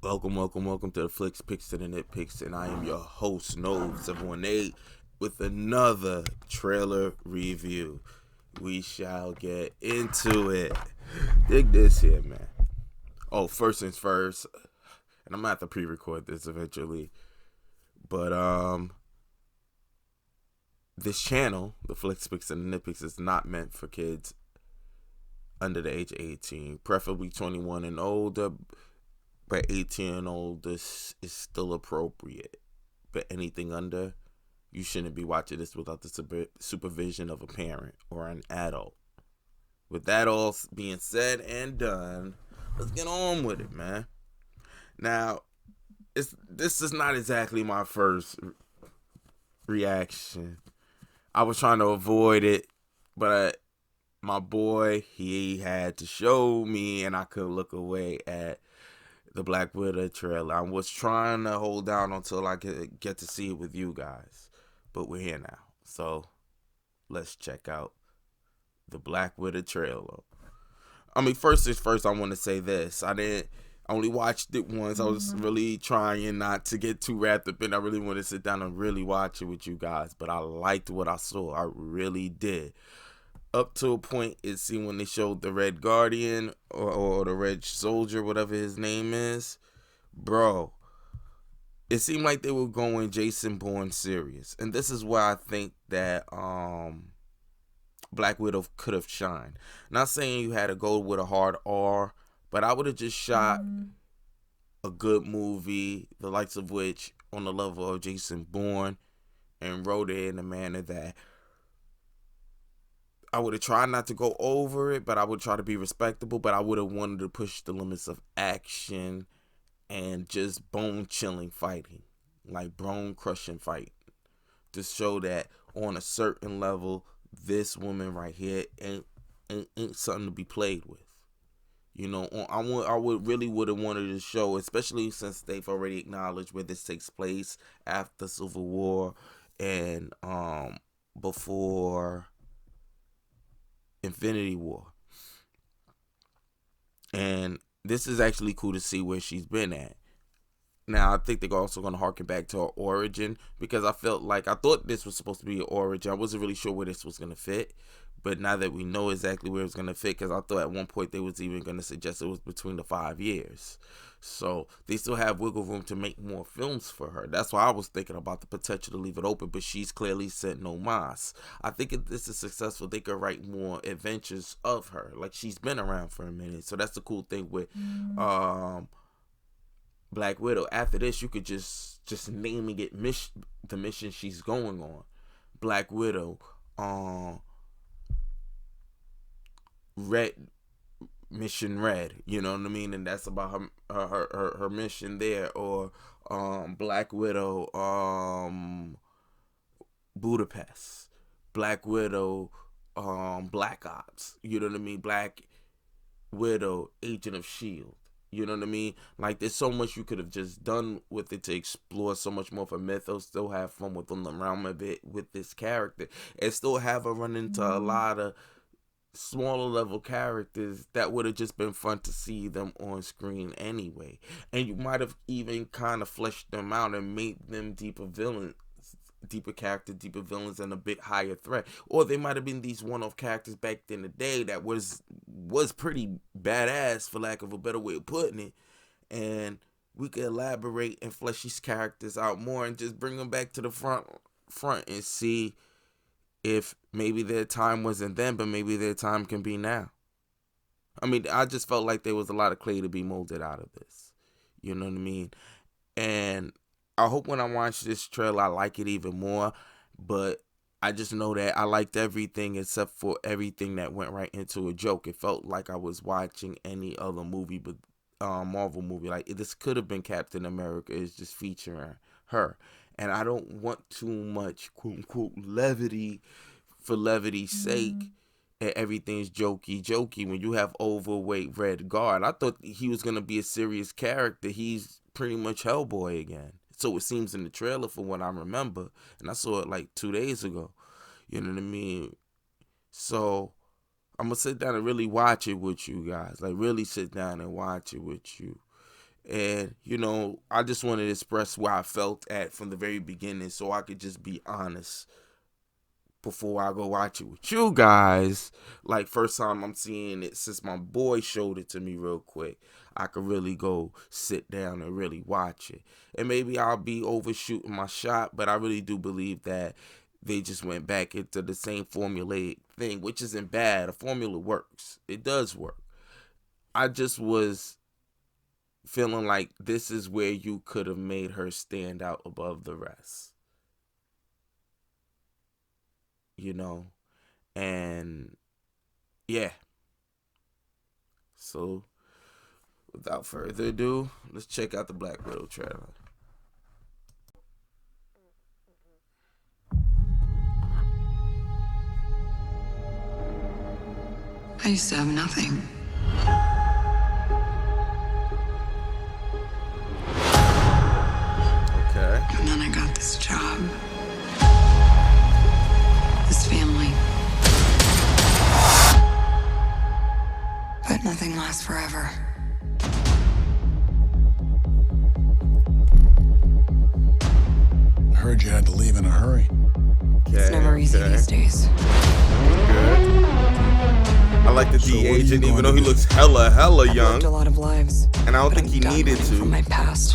Welcome to the Flicks Picks to the Nitpicks, and I am your host, Nove718, with another trailer review. We shall get into it. Dig this here, man. Oh, first things first, and I'm gonna have to pre-record this eventually, but this channel, the Flicks Picks and the Nitpicks, is not meant for kids under the age of 18, preferably 21 and older. But 18 and older is still appropriate. But anything under, you shouldn't be watching this without the supervision of a parent or an adult. With that all being said and done, let's get on with it, man. Now, this is not exactly my first reaction. I was trying to avoid it, but my boy, he had to show me, and I couldn't look away at the Black Widow trailer. I was trying to hold down until I could get to see it with you guys, but we're here now. So let's check out the Black Widow trailer. First things first, I want to say this. I only watched it once. I was really trying not to get too wrapped up in. I really wanted to sit down and really watch it with you guys, but I liked what I saw. I really did. Up to a point, it seemed when they showed the Red Guardian or the Red Soldier, whatever his name is, bro, it seemed like they were going Jason Bourne serious. And this is where I think that Black Widow could have shined. Not saying you had to go with a hard R, but I would have just shot a good movie, the likes of which on the level of Jason Bourne, and wrote it in a manner that I would have tried not to go over it, but I would try to be respectable, but I would have wanted to push the limits of action and just bone-chilling fighting, like bone-crushing fight, to show that on a certain level, this woman right here ain't something to be played with. You know, I would have wanted to show, especially since they've already acknowledged where this takes place after Civil War and before Infinity War. And this is actually cool to see where she's been at. Now, I think they're also going to harken back to her origin, because I thought this was supposed to be an origin. I wasn't really sure where this was going to fit. But now that we know exactly where it's going to fit, because I thought at one point they was even going to suggest it was between the 5 years. So they still have wiggle room to make more films for her. That's why I was thinking about the potential to leave it open, but she's clearly said no mas. I think if this is successful, they could write more adventures of her. Like, she's been around for a minute. So that's the cool thing with Black Widow. After this, you could just naming it the mission she's going on. Black Widow, Red Mission Red, you know what I mean, and that's about her mission there. Or Black Widow, Budapest, Black Widow, Black Ops, you know what I mean, Black Widow, Agent of Shield. You know what I mean? Like, there's so much you could have just done with it to explore so much more of a mythos, still have fun within the realm of it with this character, and still have her run into a lot of smaller level characters that would have just been fun to see them on screen anyway. And you might have even kind of fleshed them out and made them deeper villains, deeper character, deeper villains, and a bit higher threat. Or they might have been these one-off characters back in the day that was pretty badass, for lack of a better way of putting it. And we could elaborate and flesh these characters out more and just bring them back to the front and see if maybe their time wasn't then, but maybe their time can be now. I just felt like there was a lot of clay to be molded out of this. You know what I mean? And I hope when I watch this trailer, I like it even more. But I just know that I liked everything except for everything that went right into a joke. It felt like I was watching any other movie, but Marvel movie. Like, this could have been Captain America. It's just featuring her. And I don't want too much quote unquote levity for levity's sake, and everything's jokey. When you have overweight Red Guard, I thought he was gonna be a serious character. He's pretty much Hellboy again. So it seems in the trailer, for what I remember, and I saw it like 2 days ago. You know what I mean? So I'm gonna sit down and really watch it with you guys. Like, really sit down and watch it with you. And, you know, I just wanted to express where I felt at from the very beginning so I could just be honest before I go watch it with you guys. Like, first time I'm seeing it since my boy showed it to me real quick. I could really go sit down and really watch it. And maybe I'll be overshooting my shot, but I really do believe that they just went back into the same formulaic thing, which isn't bad. A formula works. It does work. I just was feeling like this is where you could have made her stand out above the rest. You know? And yeah. So without further ado, let's check out the Black Widow trailer. I used to have nothing. Okay. And then I got this job. This family. But nothing lasts forever. I heard you had to leave in a hurry. It's never easy these days. Good. I like the de-aging, even though he looks hella I've young. lived a lot of lives, And I don't think I'm he done needed living to. from my past.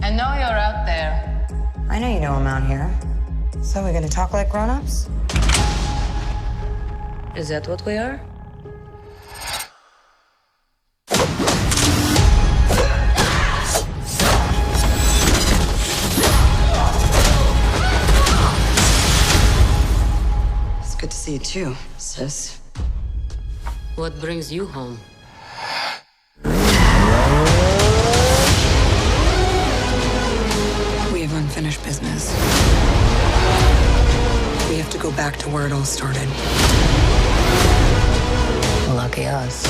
I know you're out there. I know you know I'm out here. So we're gonna talk like grown-ups? Is that what we are? It's good to see you too, sis. What brings you home? We have unfinished business. We have to go back to where it all started. Lucky us.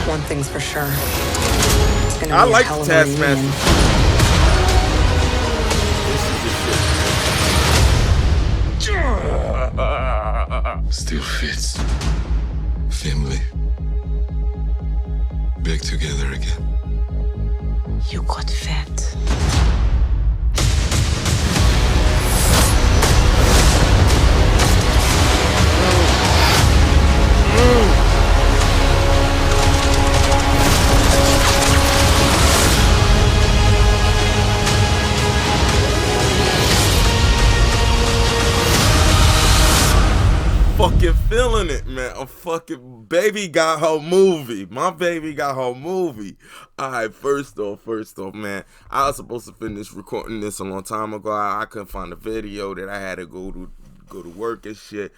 One thing's for sure. It's gonna be a like hell of a Taskmaster. reunion. Still fits. Family. Back together again. You got fat. Fucking feeling it, man. I'm fucking baby got her movie. My baby got her movie. Alright, first off, man. I was supposed to finish recording this a long time ago. I couldn't find the video that I had to go to work and shit.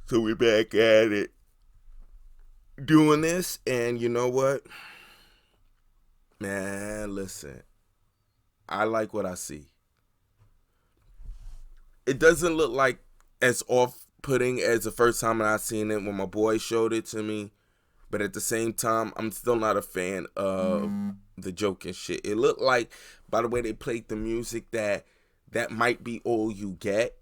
So we back at it doing this, and you know what? Man, listen. I like what I see. It doesn't look like as off-putting as the first time I seen it when my boy showed it to me. But at the same time, I'm still not a fan of the joke and shit. It looked like, by the way they played the music, that might be all you get.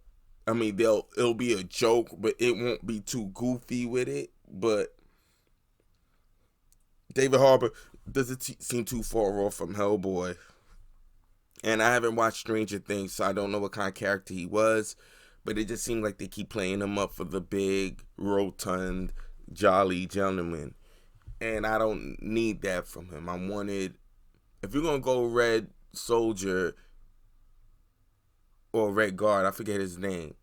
I mean, it'll be a joke, but it won't be too goofy with it. But David Harbour doesn't seem too far off from Hellboy. And I haven't watched Stranger Things, so I don't know what kind of character he was. But it just seemed like they keep playing him up for the big, rotund, jolly gentleman. And I don't need that from him. I wanted, if you're going to go Red Soldier or Red Guard, I forget his name.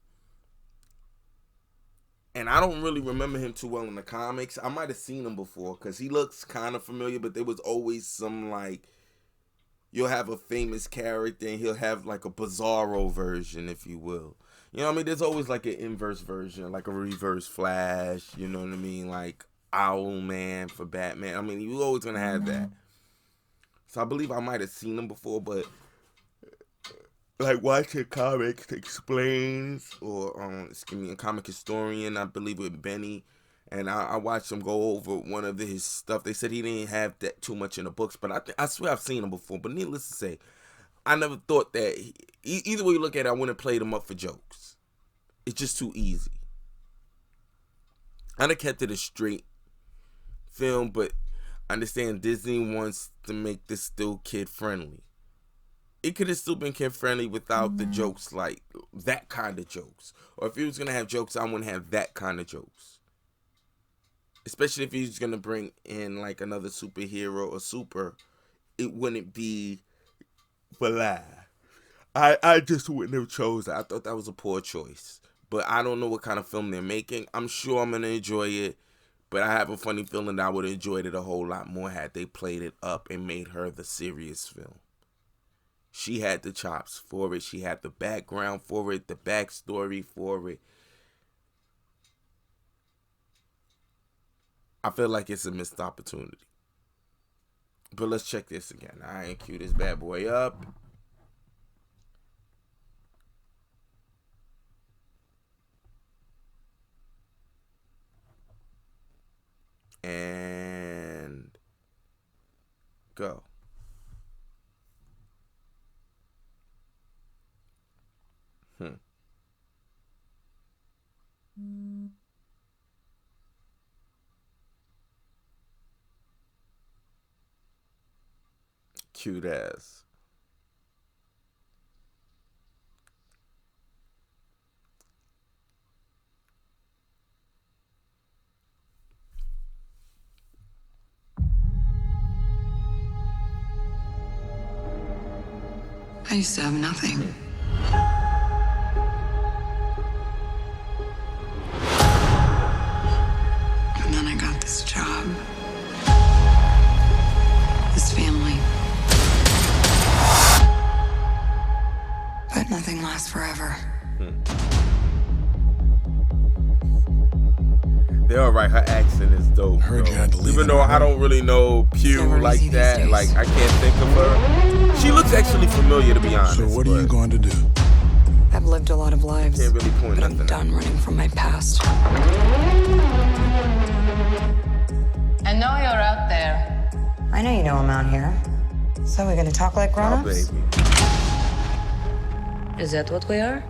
And I don't really remember him too well in the comics. I might have seen him before because he looks kind of familiar, but there was always some, like, you'll have a famous character and he'll have like a bizarro version, if you will. You know what I mean? There's always like an inverse version, like a reverse Flash, you know what I mean? Like Owlman for Batman. I mean, you're always going to have that. So I believe I might have seen him before, but like watching comics explains, or excuse me, a comic historian, I believe with Benny, and I watched him go over one of his stuff. They said he didn't have that too much in the books, but I swear I've seen him before. But needless to say, I never thought that either way you look at it, I wouldn't have played him up for jokes. It's just too easy. I'd have kept it a straight film, but understand Disney wants to make this still kid friendly. It could have still been kid friendly without the jokes, like that kind of jokes. Or if he was gonna have jokes, I wouldn't have that kind of jokes. Especially if he's gonna bring in like another superhero or super, it wouldn't be for laugh. I just wouldn't have chosen. I thought that was a poor choice. But I don't know what kind of film they're making. I'm sure I'm gonna enjoy it. But I have a funny feeling that I would have enjoyed it a whole lot more had they played it up and made her the serious film. She had the chops for it. She had the background for it, the backstory for it. I feel like it's a missed opportunity. But let's check this again. All right, cue this bad boy up. And go. Cute ass. I used to have nothing. And then I got this job. This family. But nothing lasts forever. They're alright. Her accent is dope. Heard you had to leave Even though I don't really know Pew never like easy these that, days. like I can't think of her. She looks actually familiar, to be honest. So what are you going to do? I've lived a lot of lives. Can't really point but I'm nothing done running from my past. I know you're out there. I know you know I'm out here. So we're gonna talk like Oh, grown-ups? baby. Is that what we are?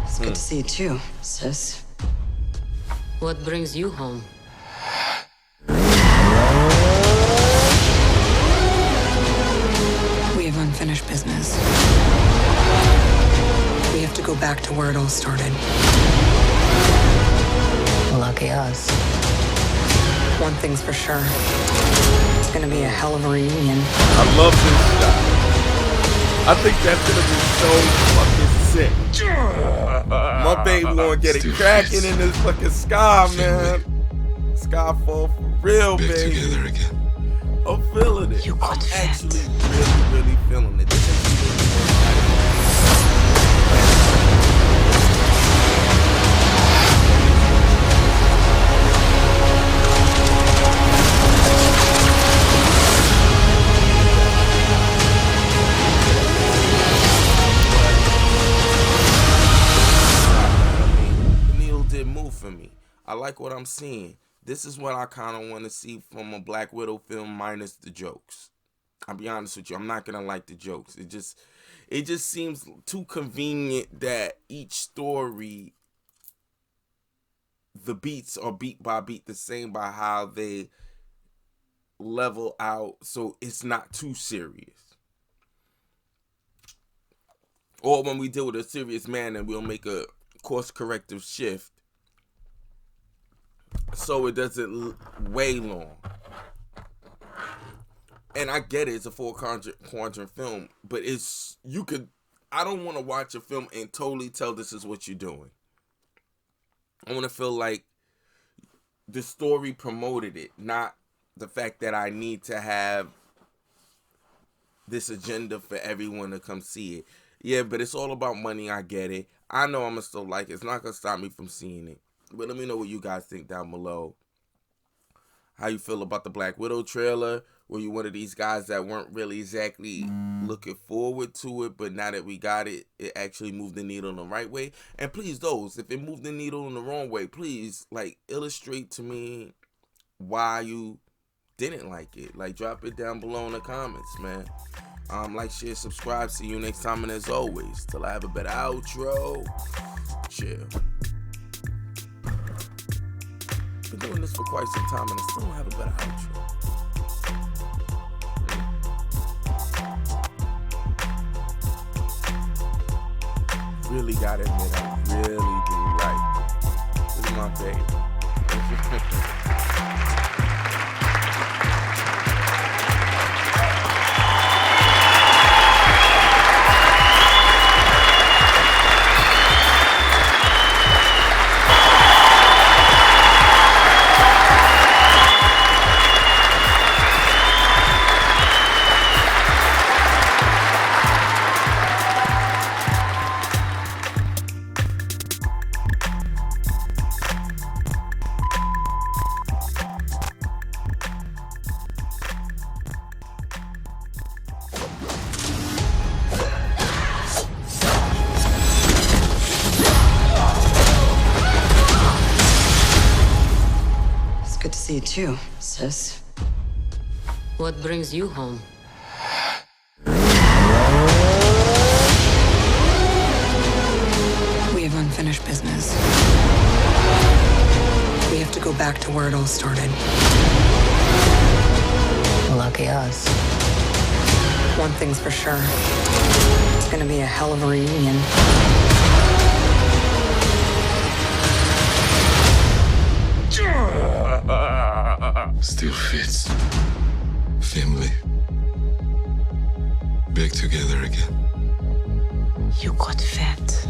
It's good to see you too, sis. What brings you home? We have unfinished business. We have to go back to where it all started. Lucky us. One thing's for sure. It's gonna be a hell of a reunion. I love this shot. I think that's gonna be so fucking sick. My baby gonna get it cracking in this fucking sky, man. Skyfall for real, Back baby. together again. I'm feeling it. You I'm got that. actually really feeling it. This is the needle did move for me. I like what I'm seeing. This is what I kind of want to see from a Black Widow film minus the jokes. I'll be honest with you. I'm not going to like the jokes. It just seems too convenient that each story, the beats are beat by beat the same by how they level out, so it's not too serious. Or when we deal with a serious man and we'll make a course corrective shift so it doesn't way long. And I get it, it's a full quadrant film, but I don't want to watch a film and totally tell this is what you're doing. I want to feel like the story promoted it, not the fact that I need to have this agenda for everyone to come see it. Yeah, but it's all about money, I get it. I know I'm going to still like it. It's not going to stop me from seeing it. But let me know what you guys think down below. How you feel about the Black Widow trailer? Were you one of these guys that weren't really exactly looking forward to it, but now that we got it, it actually moved the needle in the right way? And please, those, if it moved the needle in the wrong way, please, like, illustrate to me why you didn't like it. Like, drop it down below in the comments, man. Like, share, subscribe. See you next time, and as always, till I have a better outro, chill. Been doing this for quite some time, and I still don't have a better outro. Really gotta admit, I really do like it. This is my baby. Good to see you too, sis. What brings you home? We have unfinished business. We have to go back to where it all started. Lucky us. One thing's for sure. It's gonna be a hell of a reunion. Still fits. Family. Back together again. You got fat.